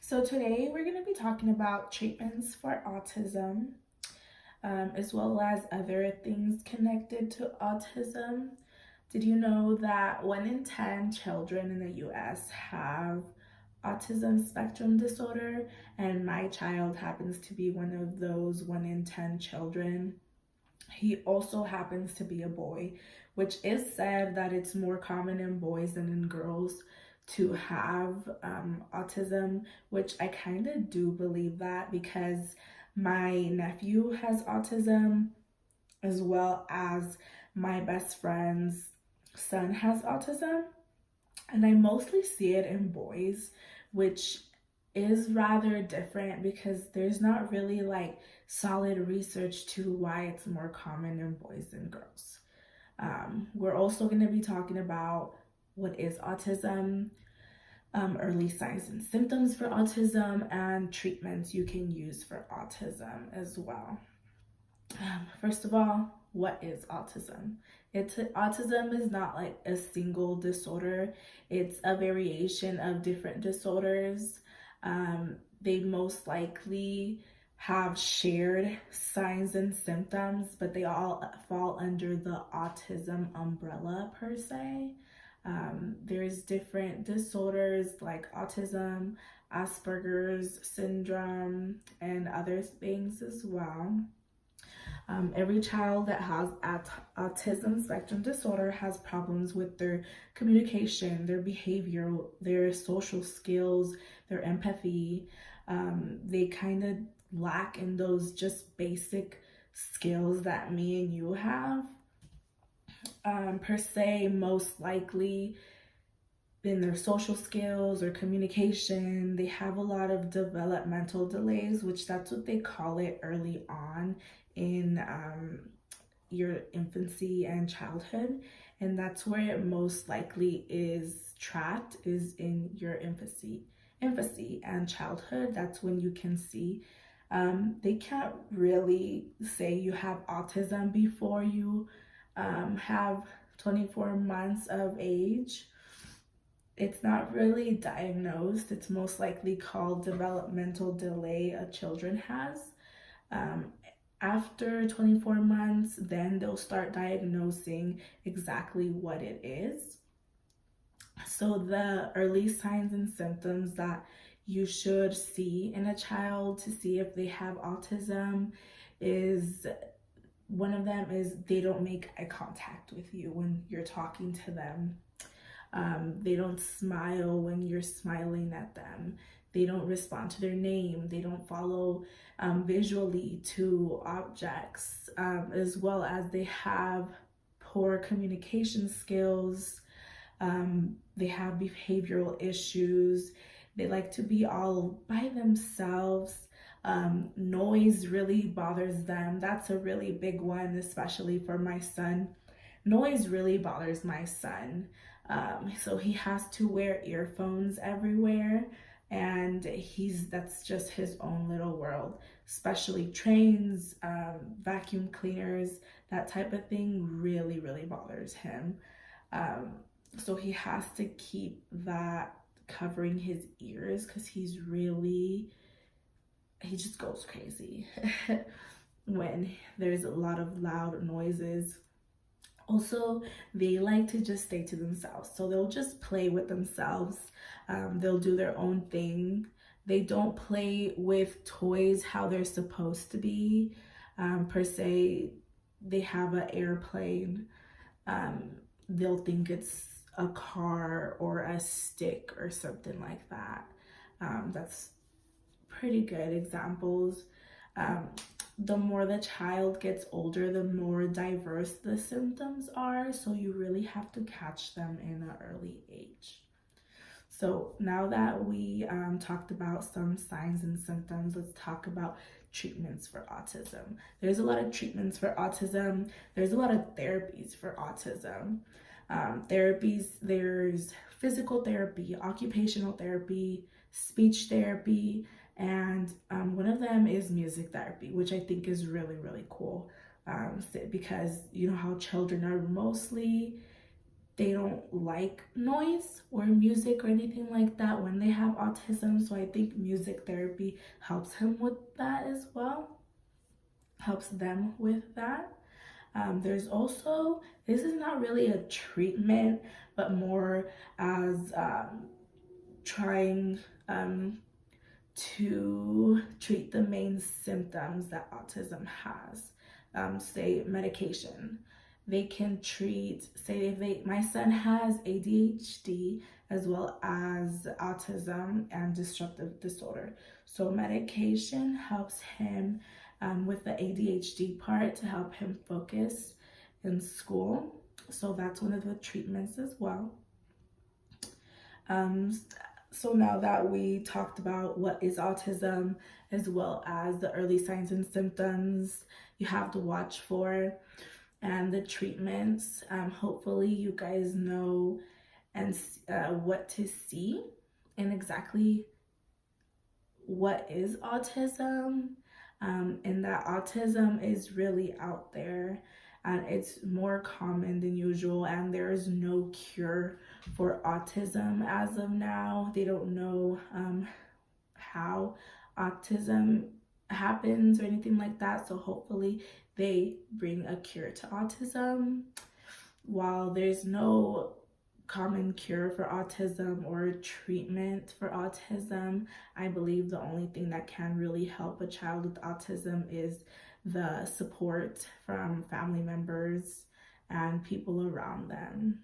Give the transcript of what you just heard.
So today we're going to be talking about treatments for autism, as well as other things connected to autism. Did you know that 1 in 10 children in the US have autism spectrum disorder? And my child happens to be one of those 1 in 10 children. He also happens to be a boy, which is said that it's more common in boys than in girls to have autism, which I kind of do believe that because my nephew has autism as well as my best friend's son has autism. And I mostly see it in boys, which is rather different because there's not really like solid research to why it's more common in boys than girls. We're also going to be talking about what is autism, early signs and symptoms for autism, and treatments you can use for autism as well. First of all, what is autism? Autism is not like a single disorder. It's a variation of different disorders. They most likely have shared signs and symptoms, but they all fall under the autism umbrella per se. There's different disorders like autism, Asperger's syndrome, and other things as well. Every child that has autism spectrum disorder has problems with their communication, their behavior, their social skills, their empathy. They kind of lack in those just basic skills that me and you have. Per se, most likely in their social skills or communication, they have a lot of developmental delays, which that's what they call it early on in your infancy and childhood. And that's where it most likely is trapped, is in your infancy and childhood. That's when you can see. They can't really say you have autism before you have 24 months of age. It's not really diagnosed. It's most likely called developmental delay a children has. After 24 months, then they'll start diagnosing exactly what it is. So the early signs and symptoms that you should see in a child to see if they have autism is, one of them is they don't make eye contact with you when you're talking to them. They don't smile when you're smiling at them. They don't respond to their name. They don't follow visually to objects, as well as they have poor communication skills. They have behavioral issues. They like to be all by themselves. Noise really bothers them. That's a really big one, especially for my son. Noise really bothers my son. So he has to wear earphones everywhere, and that's just his own little world. Especially trains, vacuum cleaners, that type of thing really, really bothers him. So he has to keep that covering his ears because he just goes crazy when there's a lot of loud noises. Also, they like to just stay to themselves. So they'll just play with themselves. They'll do their own thing. They don't play with toys how they're supposed to be. Per se, they have an airplane. They'll think it's a car or a stick or something like that. That's pretty good examples. The more the child gets older, the more diverse the symptoms are, so you really have to catch them in an early age. So now that we talked about some signs and symptoms, let's talk about treatments for autism. There's a lot of treatments for autism. There's a lot of therapies for autism. Therapies, there's physical therapy, occupational therapy, speech therapy, and one of them is music therapy, which I think is really, really cool, because you know how children are mostly they don't like noise or music or anything like that when they have autism. So I think music therapy helps him with that as well, helps them with that. There's also, this is not really a treatment, but more as trying to treat the main symptoms that autism has. Say medication. They can treat, say if my son has ADHD as well as autism and disruptive disorder. So medication helps him with the ADHD part to help him focus in school. So that's one of the treatments as well. So now that we talked about what is autism as well as the early signs and symptoms you have to watch for and the treatments, hopefully you guys know and what to see and exactly what is autism, and that autism is really out there and it's more common than usual, and there is no cure for autism as of now. They don't know how autism happens or anything like that, so hopefully they bring a cure to autism. While there's no common cure for autism or treatment for autism, I believe the only thing that can really help a child with autism is the support from family members and people around them.